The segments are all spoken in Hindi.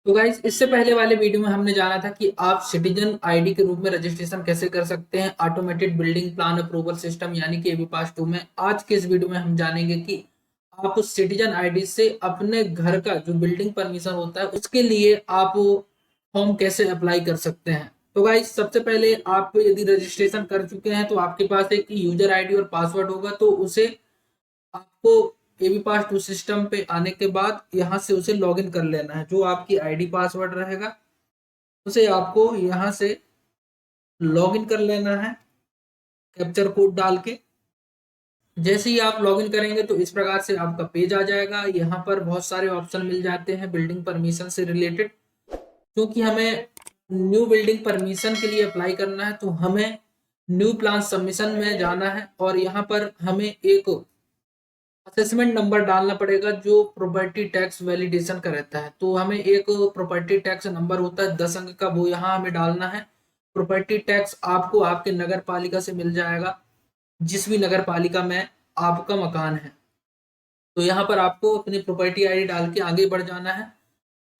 तो गाइस, इससे पहले वाले वीडियो में हमने जाना था कि आप सिटीजन आईडी के रूप में रजिस्ट्रेशन कैसे कर सकते हैं automated building plan approval system यानी कि एबी पास 2 में। आज के इस वीडियो में हम जानेंगे कि आप उस सिटीजन आईडी से अपने घर का जो बिल्डिंग परमिशन होता है उसके लिए आप फॉर्म कैसे अप्लाई कर सकते हैं। तो गाइस, सबसे पहले आप यदि रजिस्ट्रेशन कर चुके हैं तो आपके पास एक यूजर आईडी और पासवर्ड होगा, तो उसे आपको एबी पास 2 सिस्टम पे आने के बाद यहाँ से उसे लॉगिन कर लेना है। जो आपकी आईडी पासवर्ड रहेगा उसे आपको यहाँ से लॉगिन कर लेना है कैप्चर कोड डाल के। जैसे ही आप लॉगिन करेंगे तो इस प्रकार से आपका पेज आ जाएगा। यहाँ पर बहुत सारे ऑप्शन मिल जाते हैं बिल्डिंग परमिशन से रिलेटेड। क्योंकि हमें न्यू बिल्डिंग परमिशन के लिए अप्लाई करना है तो हमें न्यू प्लान सबमिशन में जाना है और यहाँ पर हमें एक असेसमेंट नंबर डालना पड़ेगा जो प्रॉपर्टी टैक्स वैलिडेशन का रहता है। तो हमें एक प्रॉपर्टी टैक्स नंबर होता है 10 अंक का, वो यहाँ हमें डालना है। प्रॉपर्टी टैक्स आपको आपके नगर पालिका से मिल जाएगा, जिस भी नगर पालिका में आपका मकान है। तो यहाँ पर आपको अपनी प्रॉपर्टी आईडी डाल के आगे बढ़ जाना है।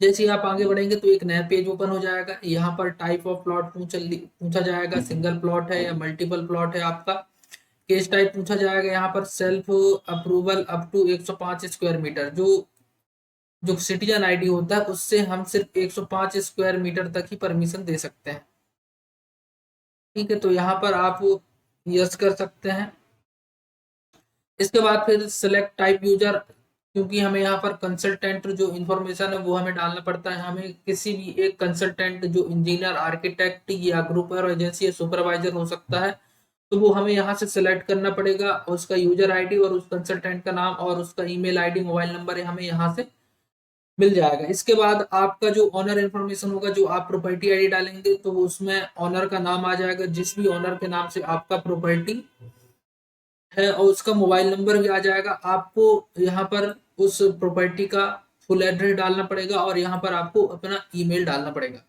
जैसे ही आप आगे बढ़ेंगे तो एक नया पेज ओपन हो जाएगा। यहाँ पर टाइप ऑफ प्लॉट पूछा जाएगा, सिंगल प्लॉट है या मल्टीपल प्लॉट है आपका। केस टाइप पूछा जाएगा। यहाँ पर self approval up to 105 square metre. जो जो सिटीजन आईडी होता है उससे हम सिर्फ 105 स्क्वायर मीटर तक ही परमिशन दे सकते हैं। ठीक है, तो यहाँ पर आप यस कर सकते हैं। इसके बाद फिर सिलेक्ट टाइप यूजर, क्योंकि हमें यहाँ पर कंसल्टेंट जो इन्फॉर्मेशन है वो हमें डालना पड़ता है। हमें किसी भी एक कंसल्टेंट जो इंजीनियर, आर्किटेक्ट या ग्रुप और एजेंसी या सुपरवाइजर हो सकता है, तो वो हमें यहाँ से सिलेक्ट करना पड़ेगा। और उसका यूजर आईडी और उस कंसल्टेंट का नाम और उसका ईमेल आईडी, मोबाइल नंबर है, हमें यहाँ से मिल जाएगा। इसके बाद आपका जो ऑनर इन्फॉर्मेशन होगा, जो आप प्रॉपर्टी आईडी डालेंगे तो उसमें ऑनर का नाम आ जाएगा, जिस भी ऑनर के नाम से आपका प्रॉपर्टी है, और उसका मोबाइल नंबर भी आ जाएगा। आपको यहाँ पर उस प्रॉपर्टी का फुल एड्रेस डालना पड़ेगा और यहाँ पर आपको अपना ईमेल डालना पड़ेगा।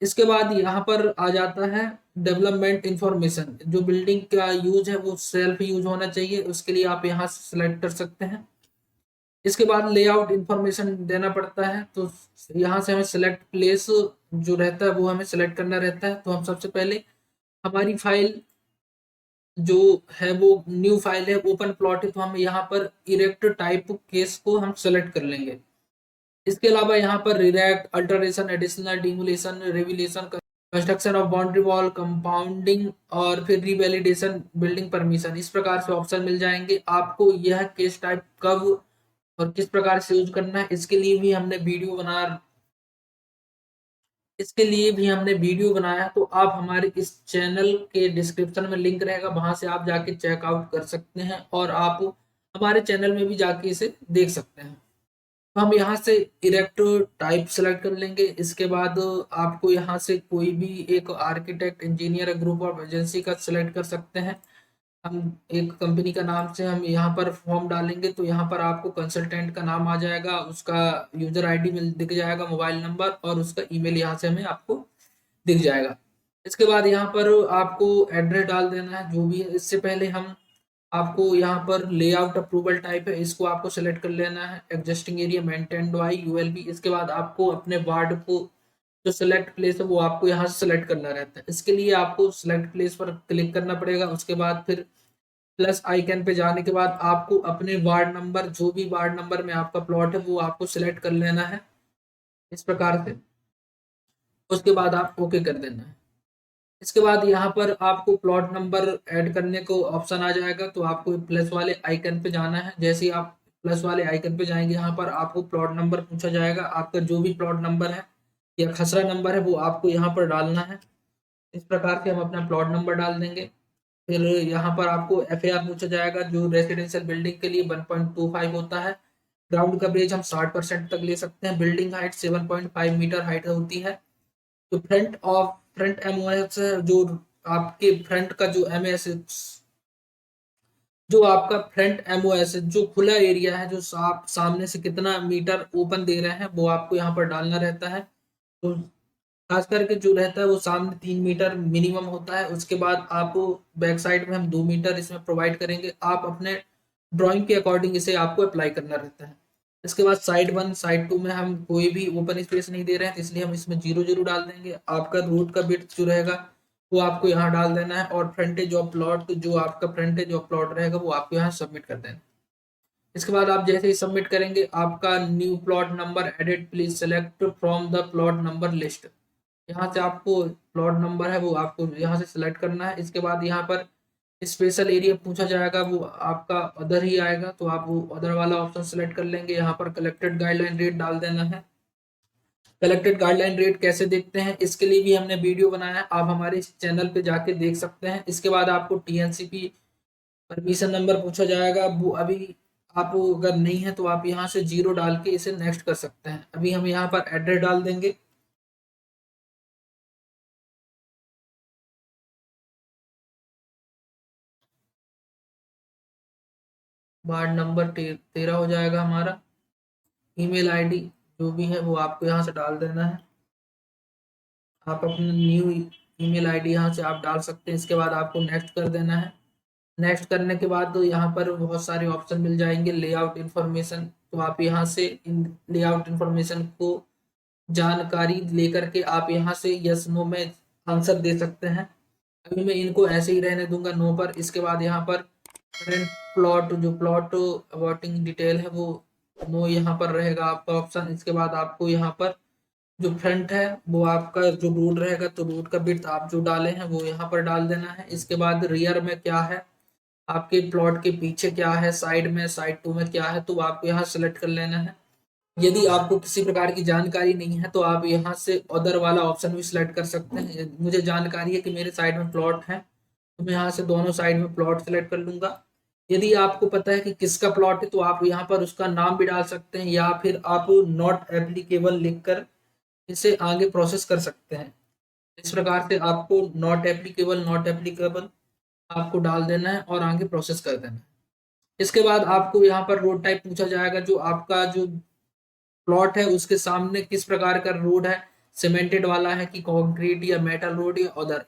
इसके बाद यहाँ पर आ जाता है डेवलपमेंट इंफॉर्मेशन। जो बिल्डिंग का यूज है वो सेल्फ यूज होना चाहिए, उसके लिए आप यहाँ से सिलेक्ट कर सकते हैं। इसके बाद लेआउट इंफॉर्मेशन देना पड़ता है, तो यहाँ से हमें सिलेक्ट प्लेस जो रहता है वो हमें सिलेक्ट करना रहता है। तो हम सबसे पहले हमारी फाइल जो है वो न्यू फाइल है, ओपन प्लॉट है, तो हम यहाँ पर इरेक्ट टाइप केस को हम सेलेक्ट कर लेंगे। इसके अलावा यहाँ पर reerect, alteration, additional, demolition, revelation, construction of boundary wall, compounding और फिर रिवैलिडेशन बिल्डिंग परमिशन, इस प्रकार से ऑप्शन मिल जाएंगे। आपको यह केस टाइप कब और किस प्रकार से यूज करना है इसके लिए भी हमने वीडियो बनाया। तो आप हमारे इस चैनल के डिस्क्रिप्शन में लिंक रहेगा, वहां से आप जाके चेकआउट कर सकते हैं और आप हमारे चैनल में भी जाके इसे देख सकते हैं। तो हम यहाँ से इरेक्ट टाइप सेलेक्ट कर लेंगे। इसके बाद आपको यहाँ से कोई भी एक architect, engineer, group of agency का सिलेक्ट कर सकते हैं। हम एक कंपनी का नाम से हम यहाँ पर फॉर्म डालेंगे, तो यहाँ पर आपको कंसल्टेंट का नाम आ जाएगा, उसका यूजर आईडी मिल दिख जाएगा, मोबाइल नंबर और उसका ईमेल यहाँ से हमें आपको दिख जाएगा। इसके बाद यहाँ पर आपको एड्रेस डाल देना है जो भी है। इससे पहले हम आपको यहाँ पर लेआउट अप्रूवल टाइप है, इसको आपको सेलेक्ट कर लेना है। Existing area, maintained by ULB. इसके बाद आपको अपने वार्ड को जो सिलेक्ट प्लेस है वो आपको यहाँ से सिलेक्ट करना रहता है। इसके लिए आपको सिलेक्ट प्लेस पर क्लिक करना पड़ेगा। उसके बाद फिर प्लस आइकन पे जाने के बाद आपको अपने वार्ड नंबर, जो भी वार्ड नंबर में आपका प्लॉट है वो आपको सिलेक्ट कर लेना है इस प्रकार से। उसके बाद आप ओके कर देना है। इसके बाद यहाँ पर आपको प्लॉट नंबर ऐड करने को ऑप्शन आ जाएगा, तो आपको प्लस वाले आइकन पे जाना है। जैसे ही आप प्लस वाले आइकन पे जाएंगे, यहाँ पर आपको प्लॉट नंबर पूछा जाएगा। आपका जो भी प्लॉट नंबर है या खसरा नंबर है वो आपको यहाँ पर डालना है। इस प्रकार से हम अपना प्लॉट नंबर डाल देंगे। फिर यहाँ पर आपको एफएआर पूछा जाएगा, जो रेसिडेंशियल बिल्डिंग के लिए 1.25 होता है। ग्राउंड कवरेज हम 60% तक ले सकते हैं। बिल्डिंग हाइट 7.5 मीटर हाइट होती है। तो फ्रंट एमओएस, जो आपके फ्रंट का जो एमएस, जो आपका फ्रंट एमओएस जो खुला एरिया है, जो आप सामने से कितना मीटर ओपन दे रहे हैं वो आपको यहाँ पर डालना रहता है। तो खास करके जो रहता है वो सामने 3 मीटर मिनिमम होता है। उसके बाद आप बैक साइड में हम 2 मीटर इसमें प्रोवाइड करेंगे। आप अपने ड्राइंग के अकॉर्डिंग इसे आपको अप्लाई करना रहता है। इसके बाद साइड 1 साइड 2 में हम कोई भी ओपन स्पेस नहीं दे रहे हैं, तो इसलिए हम इसमें 0 0 डाल देंगे। आपका रोड का बिड्थ जो रहेगा वो आपको यहाँ डाल देना है, और फ्रंटेज ऑफ प्लॉट जो आपका फ्रंटेज ऑफ प्लॉट रहेगा वो आपको यहाँ सबमिट कर देना है। इसके बाद आप जैसे ही सबमिट करेंगे, आपका new plot number edit, please select from the plot number list, यहाँ से आपको प्लॉट नंबर है वो आपको यहाँ से सिलेक्ट करना है। इसके बाद यहाँ पर स्पेशल एरिया पूछा जाएगा, वो आपका अदर ही आएगा, तो आप वो अदर वाला ऑप्शन सेलेक्ट कर लेंगे। यहाँ पर कलेक्टेड गाइडलाइन रेट डाल देना है। कलेक्टेड गाइडलाइन रेट कैसे देखते हैं, इसके लिए भी हमने वीडियो बनाया है, आप हमारे इस चैनल पे जाके देख सकते हैं। इसके बाद आपको टीएनसीपी परमिशन नंबर पूछा जाएगा, वो अभी आप अगर नहीं है तो आप यहाँ से 0 डाल के इसे नेक्स्ट कर सकते हैं। अभी हम यहाँ पर एड्रेस डाल देंगे। वार्ड नंबर 13 हो जाएगा हमारा। ईमेल आईडी जो भी है वो आपको यहाँ से डाल देना है। आप अपना न्यू ईमेल आईडी यहाँ से आप डाल सकते हैं। इसके बाद आपको नेक्स्ट कर देना है। नेक्स्ट करने के बाद तो यहाँ पर बहुत सारे ऑप्शन मिल जाएंगे। लेआउट इन्फॉर्मेशन, तो आप यहाँ से इन लेआउट इन्फॉर्मेशन को जानकारी लेकर के आप यहाँ से यस नो में आंसर दे सकते हैं। अभी मैं इनको ऐसे ही रहने दूंगा नो पर। इसके बाद यहाँ पर करंट प्लॉट जो प्लॉट अबाउटिंग डिटेल है वो नो यहाँ पर रहेगा आपका ऑप्शन। इसके बाद आपको यहाँ पर जो फ्रंट है वो आपका जो रोड रहेगा, तो रोड का बिड्थ आप जो डाले हैं वो यहाँ पर डाल देना है। इसके बाद रियर में क्या है, आपके प्लॉट के पीछे क्या है, साइड में साइड 2 में क्या है, तो आपको यहाँ सेलेक्ट कर लेना है। यदि आपको किसी प्रकार की जानकारी नहीं है तो आप यहाँ से अदर वाला ऑप्शन भी सिलेक्ट कर सकते हैं। मुझे जानकारी है कि मेरे साइड में प्लॉट है, तो मैं यहाँ से दोनों साइड में प्लॉट सेलेक्ट कर लूंगा। यदि आपको पता है कि किसका प्लॉट है तो आप यहाँ पर उसका नाम भी डाल सकते हैं, या फिर आप नॉट एप्लीकेबल लिखकर इसे आगे प्रोसेस कर सकते हैं। इस प्रकार से आपको नॉट एप्लीकेबल आपको डाल देना है और आगे प्रोसेस कर देना है। इसके बाद आपको यहाँ पर रोड टाइप पूछा जाएगा, जो आपका जो प्लॉट है उसके सामने किस प्रकार का रोड है, सीमेंटेड वाला है कि कंक्रीट या मेटल रोड या अदर।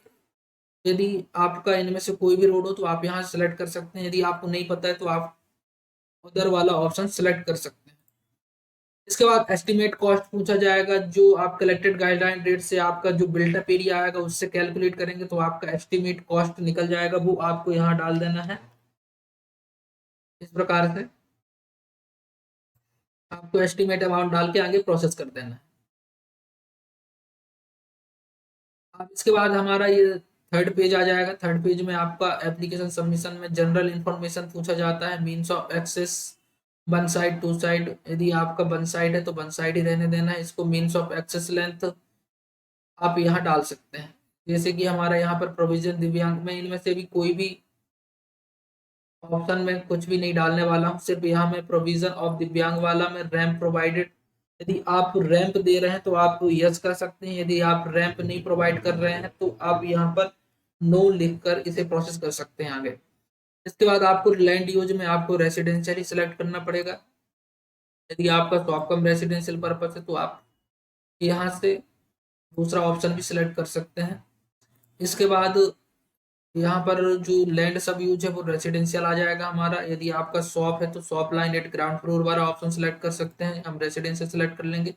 यदि आपका इनमें से कोई भी रोड हो तो आप यहाँ सेलेक्ट कर सकते हैं। यदि आपको नहीं पता है तो आप अदर वाला ऑप्शन सेलेक्ट कर सकते हैं। इसके बाद एस्टिमेट कॉस्ट पूछा जाएगा, जो आप कलेक्टेड गाइडलाइन रेट से आपका जो बिल्टअप एरिया आएगा उससे कैलकुलेट करेंगे तो आपका एस्टिमेट कॉस्ट निकल जाएगा, वो आपको यहाँ डाल देना है। इस प्रकार से आपको एस्टिमेट अमाउंट डाल के आगे प्रोसेस कर देना है। अब इसके बाद हमारा ये थर्ड पेज आ जाएगा। थर्ड पेज में आपका एप्लीकेशन सबमिशन में जनरल इंफॉर्मेशन पूछा जाता है। Means of access, one side to side, यदि आपका वन साइड है तो वन साइड ही रहने देना है इसको। मीन्स ऑफ एक्सेस लेंथ आप यहाँ डाल सकते हैं। जैसे कि हमारा यहाँ पर प्रोविजन दिव्यांग में, इनमें से भी कोई भी ऑप्शन में कुछ भी नहीं डालने वाला हूँ, सिर्फ यहाँ मैं प्रोविजन ऑफ दिव्यांग वाला में रैंप प्रोवाइडेड, यदि आप रैंप दे रहे हैं तो आप यस कर सकते हैं। यदि आप रैंप नहीं प्रोवाइड कर रहे हैं तो आप यहाँ पर नो लिखकर इसे प्रोसेस कर सकते हैं आगे। इसके बाद आपको लैंड यूज में आपको रेसिडेंशियल ही सिलेक्ट करना पड़ेगा। यदि आपका शॉप कम रेसिडेंशियल पर्पज है तो आप यहाँ से दूसरा ऑप्शन भी सिलेक्ट कर सकते हैं। इसके बाद यहाँ पर जो लैंड सब यूज है वो रेसिडेंशियल आ जाएगा हमारा। यदि आपका शॉप है तो shop line at ground floor वाला ऑप्शन सेलेक्ट कर सकते हैं, हम रेसिडेंशियल सेलेक्ट कर लेंगे।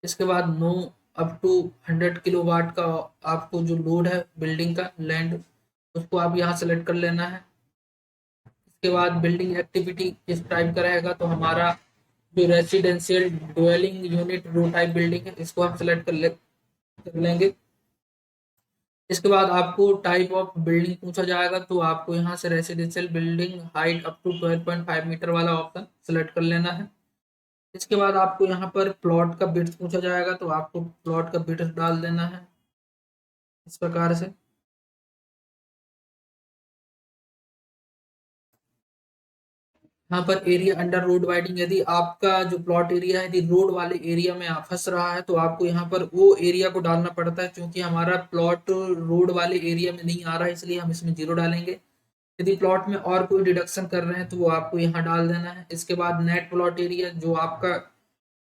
इसके बाद नो अप टू 100 किलोवाट का आपको जो लोड है बिल्डिंग का लैंड, उसको आप यहाँ सेलेक्ट कर लेना है। इसके बाद बिल्डिंग एक्टिविटी किस टाइप का रहेगा, तो हमारा जो रेसिडेंशियल ड्वेलिंग यूनिट रो टाइप बिल्डिंग है इसको हम सेलेक्ट कर लेंगे। इसके बाद आपको टाइप ऑफ बिल्डिंग पूछा जाएगा, तो आपको यहाँ से residential building height up to 12.5 metre वाला ऑप्शन सेलेक्ट कर लेना है। इसके बाद आपको यहाँ पर प्लॉट का बिड्थ पूछा जाएगा, तो आपको प्लॉट का बिड्थ डाल देना है इस प्रकार से। यहाँ पर एरिया अंडर रोड वाइडिंग, यदि आपका जो प्लॉट एरिया है यदि रोड वाले एरिया में आप फंस रहा है तो आपको यहाँ पर वो एरिया को डालना पड़ता है। क्योंकि हमारा प्लॉट रोड वाले एरिया में नहीं आ रहा है इसलिए हम इसमें 0 डालेंगे। यदि प्लॉट में और कोई डिडक्शन कर रहे हैं तो वो आपको यहाँ डाल देना है। इसके बाद नेट प्लॉट एरिया, जो आपका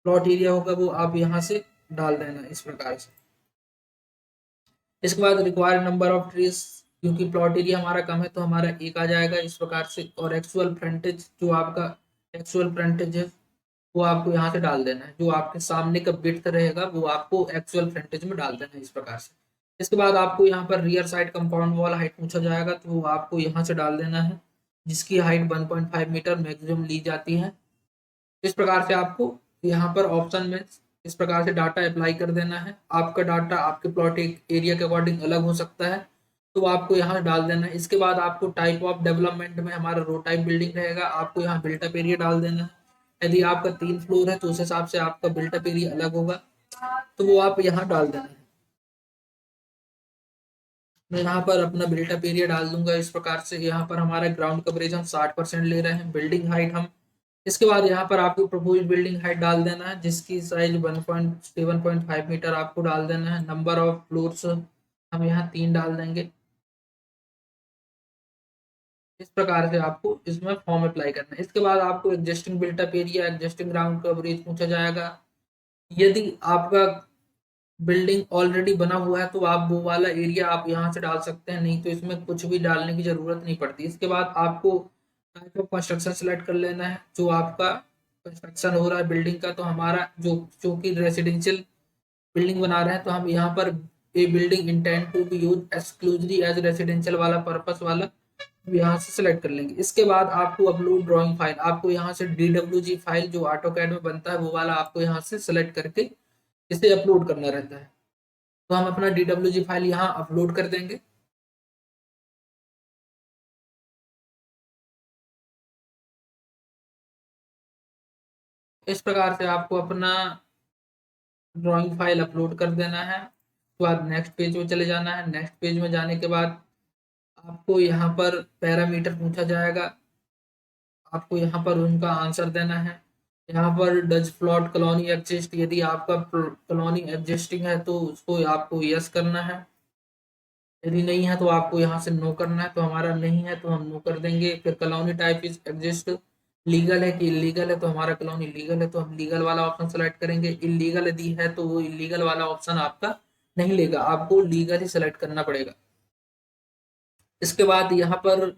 प्लॉट एरिया होगा वो आप यहाँ से डाल देना इस प्रकार से। इसके बाद रिक्वायर्ड नंबर ऑफ ट्रीज, क्योंकि प्लॉट एरिया हमारा कम है तो हमारा 1 आ जाएगा इस प्रकार से। और एक्चुअल फ्रंटेज, जो आपका एक्चुअल फ्रंटेज है वो आपको यहाँ से डाल देना है। जो आपके सामने का विड्थ रहेगा वो आपको एक्चुअल फ्रंटेज में डाल देना है इस प्रकार से। इसके बाद आपको यहाँ पर rear side compound wall height पूछा जाएगा, तो वो आपको यहाँ से डाल देना है, जिसकी हाइट 1.5 मीटर मैक्सिमम ली जाती है। इस प्रकार से आपको यहाँ पर ऑप्शन में इस प्रकार से डाटा अप्लाई कर देना है। आपका डाटा आपके प्लॉट एरिया के अकॉर्डिंग अलग हो सकता है, तो आपको यहाँ डाल देना है। इसके बाद आपको टाइप ऑफ डेवलपमेंट में हमारा रो टाइप बिल्डिंग रहेगा, आपको यहाँ बिल्टअप एरिया डाल देना है। यदि आपका 3 फ्लोर है तो उस हिसाब से आपका बिल्टअप एरिया अलग होगा, तो वो आप यहाँ डाल देना है। मैं यहाँ पर अपना बिल्टअप एरिया डाल दूंगा इस प्रकार से। यहाँ पर हमारा ग्राउंड कवरेज हम 60% ले रहे हैं, बिल्डिंग हाइट हम, इसके बाद यहाँ पर आपको प्रपोज बिल्डिंग हाइट डाल देना है, जिसकी साइज 1.7.5 मीटर आपको डाल देना है। नंबर ऑफ फ्लोर्स हम यहाँ 3 डाल देंगे। इस प्रकार से आपको इसमें फॉर्म अप्लाई करना है। इसके बाद आपको existing built up area, existing ground coverage पूछा जाएगा। यदि आपका बिल्डिंग ऑलरेडी बना हुआ है तो आप वो वाला एरिया आप यहाँ से डाल सकते हैं, नहीं तो इसमें कुछ भी डालने की जरूरत नहीं पड़ती। इसके बाद आपको टाइप ऑफ कंस्ट्रक्शन सेलेक्ट कर लेना है, जो आपका कंस्ट्रक्शन हो रहा है बिल्डिंग का। तो हमारा जो चूंकि रेसिडेंशियल बिल्डिंग बना रहे हैं, तो हम यहाँ पर a building intend to be use exclusively as residential वाला पर्पस वाला यहाँ से सेलेक्ट कर लेंगे। इसके बाद आपको अपलोड ड्राइंग फाइल, आपको यहाँ से DWG फाइल जो ऑटोकैड में बनता है वो वाला आपको यहाँ से सेलेक्ट करके इसे अपलोड करना रहता है। तो हम अपना DWG फाइल यहाँ अपलोड कर देंगे। इस प्रकार से आपको अपना ड्राइंग फाइल अपलोड कर देना है। उसके बाद नेक्स्ट पेज में चले जाना है। नेक्स्ट पेज में जाने के बाद आपको यहाँ पर पैरामीटर पूछा जाएगा, आपको यहाँ पर उनका आंसर देना है। यहाँ पर डज प्लॉट कॉलोनी एग्जिस्ट, यदि आपका कॉलोनी एग्जिस्टिंग है तो उसको आपको यस करना है। यदि नहीं है तो आपको यहाँ से नो करना है। तो हमारा नहीं है तो हम नो कर देंगे। फिर colony type is exist, legal है कि इलीगल है, तो हमारा कॉलोनी लीगल है तो हम लीगल वाला ऑप्शन सेलेक्ट करेंगे। इलीगल यदि है तो वो इलीगल वाला ऑप्शन आपका नहीं लेगा, आपको लीगल ही सेलेक्ट करना पड़ेगा। इसके बाद यहाँ पर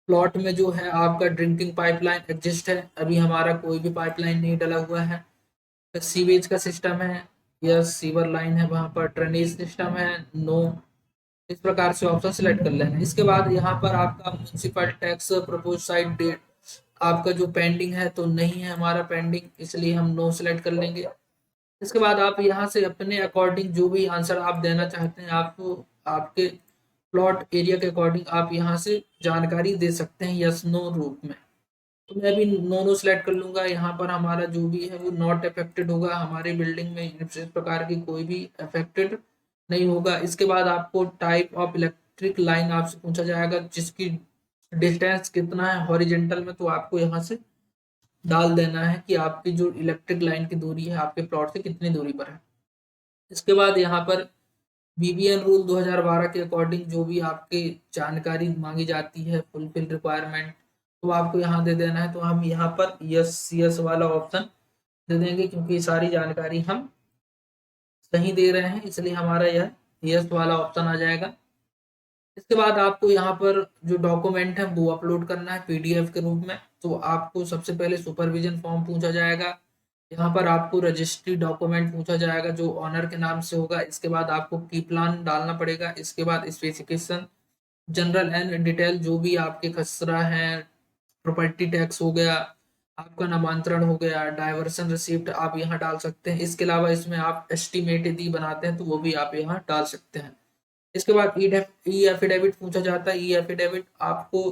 प्लॉट में जो है आपका ड्रिंकिंग पाइपलाइन एग्जिस्ट है, अभी हमारा कोई भी पाइपलाइन नहीं डला हुआ है। सीवेज का सिस्टम है, यस। सीवर लाइन है, वहां पर ड्रेनेज सिस्टम है, नो। इस प्रकार से ऑप्शन सिलेक्ट कर लेना है। इसके बाद यहाँ पर आपका municipal tax propose side date आपका जो पेंडिंग है तो नहीं है हमारा पेंडिंग, इसलिए हम नो सिलेक्ट कर लेंगे। इसके बाद आप यहाँ से अपने अकॉर्डिंग जो भी आंसर आप देना चाहते हैं, आपको आपके प्लॉट एरिया के अकॉर्डिंग आप यहाँ से जानकारी दे सकते हैं यस नो रूप में। तो मैं भी नो नो सिलेक्ट कर लूंगा। यहाँ पर हमारा जो भी है वो नॉट अफेक्टेड होगा, हमारी बिल्डिंग में इस प्रकार की कोई भी अफेक्टेड नहीं होगा। इसके बाद आपको टाइप ऑफ इलेक्ट्रिक लाइन आपसे पूछा जाएगा, जिसकी डिस्टेंस कितना है हॉरिजेंटल में, तो आपको यहाँ से डाल देना है कि आपकी जो इलेक्ट्रिक लाइन की दूरी है आपके प्लॉट से कितनी दूरी पर है। इसके बाद यहाँ पर BBN रूल 2012 के अकॉर्डिंग जो भी आपकी जानकारी मांगी जाती है, फुलफिल रिक्वायरमेंट, तो आपको यहाँ दे देना है। तो हम यहाँ पर यस यस वाला ऑप्शन दे देंगे, क्योंकि सारी जानकारी हम सही दे रहे हैं, इसलिए हमारा यह यस वाला ऑप्शन आ जाएगा। इसके बाद आपको यहाँ पर जो डॉक्यूमेंट है वो अपलोड करना है PDF के रूप में। तो आपको सबसे पहले सुपरविजन फॉर्म पूछा जाएगा, यहाँ पर आपको रजिस्ट्री डॉक्यूमेंट पूछा जाएगा जो ऑनर के नाम से होगा। इसके बाद आपको की प्लान डालना पड़ेगा। इसके बाद स्पेसिफिकेशन, जनरल एंड डिटेल जो भी आपके खसरा है, प्रॉपर्टी टैक्स हो गया, आपका नामांतरण हो गया, डाइवर्सन रिसिप्ट आप यहाँ डाल सकते हैं। इसके अलावा इसमें आप एस्टिमेट यदि बनाते हैं तो वो भी आप यहाँ डाल सकते हैं। इसके बाद ई एफिडेविट पूछा जाता है। ई एफिडेविट आपको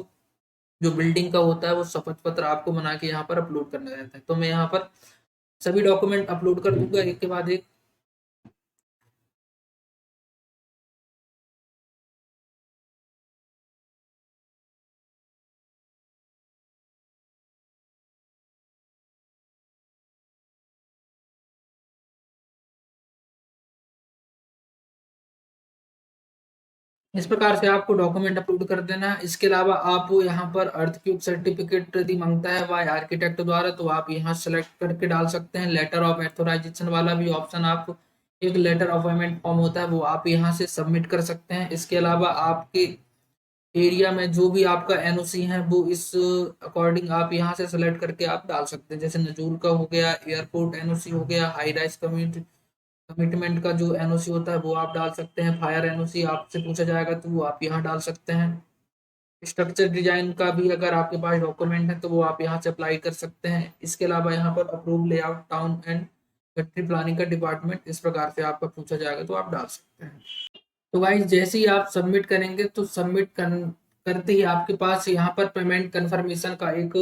जो बिल्डिंग का होता है वो शपथ पत्र आपको बना के यहाँ पर अपलोड करना रहता है। तो मैं यहाँ पर सभी डॉक्यूमेंट अपलोड कर दूंगा एक के बाद एक। इस प्रकार से आपको डॉक्यूमेंट अपलोड कर देना है। इसके अलावा आप यहाँ पर अर्थक्यूब सर्टिफिकेट यदि मांगता है बाय आर्किटेक्ट द्वारा, तो आप यहाँ सेलेक्ट करके डाल सकते हैं। लेटर ऑफ एथोराइजेशन वाला भी ऑप्शन, आप एक लेटर अपॉइंटमेंट फॉर्म होता है वो आप यहाँ से सबमिट कर सकते हैं। इसके अलावा आपके एरिया में जो भी आपका एनओसी है वो इस अकॉर्डिंग आप यहाँ से सेलेक्ट करके आप डाल सकते हैं। जैसे नजूल का हो गया, एयरपोर्ट एनओसी हो गया, हाई राइज कमिटमेंट का जो एनओसी होता है वो आप डाल सकते हैं। फायर एनओसी आपसे पूछा जाएगा तो वो आप यहाँ डाल सकते हैं। स्ट्रक्चर डिजाइन का भी अगर आपके पास डॉक्यूमेंट है तो वो आप यहाँ से अप्लाई कर सकते हैं। इसके अलावा यहाँ पर approve layout town and country planning का डिपार्टमेंट इस प्रकार से आपका पूछा जाएगा तो आप डाल सकते हैं। तो गाइस जैसे ही आप सबमिट करेंगे तो करते ही आपके पास यहाँ पर पेमेंट कंफर्मेशन का एक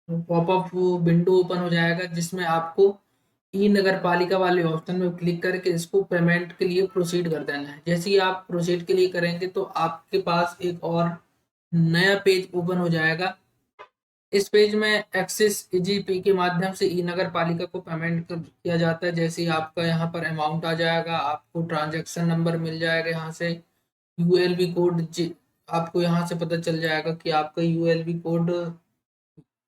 पॉपअप विंडो ओपन हो जाएगा, जिसमें आपको ई नगर पालिका वाले ऑप्शन में क्लिक करके इसको पेमेंट के लिए प्रोसीड कर देना है। जैसे ही आप प्रोसीड के लिए करेंगे तो आपके पास एक और नया पेज ओपन हो जाएगा। इस पेज में एक्सिस इजी पे के माध्यम से ई नगर पालिका को पेमेंट किया जाता है। जैसे ही आपका यहाँ पर अमाउंट आ जाएगा, आपको ट्रांजैक्शन नंबर मिल जाएगा, यहाँ से यूएलबी कोड आपको यहाँ से पता चल जाएगा कि आपका यूएलबी कोड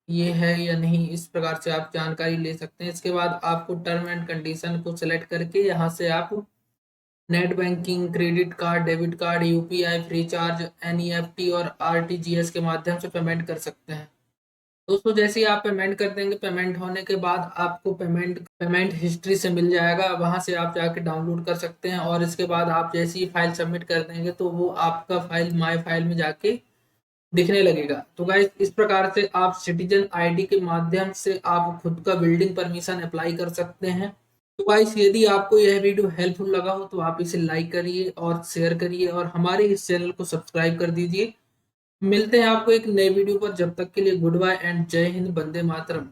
ये है या नहीं। इस प्रकार से आप जानकारी ले सकते हैं। इसके बाद आपको टर्म एंड कंडीशन को सिलेक्ट करके यहाँ से आप net banking, credit card, debit card, UPI, free charge, NEFT और आरटीजीएस के माध्यम से पेमेंट कर सकते हैं। दोस्तों जैसे ही आप पेमेंट कर देंगे, पेमेंट होने के बाद आपको पेमेंट हिस्ट्री से मिल जाएगा, वहां से आप जाके डाउनलोड कर सकते हैं। और इसके बाद आप जैसे ही फाइल सबमिट कर देंगे तो वो आपका फाइल माय फाइल में जाके दिखने लगेगा। तो गाइस इस प्रकार से आप सिटीजन आईडी के माध्यम से आप खुद का बिल्डिंग परमिशन अप्लाई कर सकते हैं। तो गाइस यदि आपको यह वीडियो हेल्पफुल लगा हो तो आप इसे लाइक करिए और शेयर करिए और हमारे इस चैनल को सब्सक्राइब कर दीजिए। मिलते हैं आपको एक नए वीडियो पर, जब तक के लिए गुड बाय एंड जय हिंद, वंदे मातरम।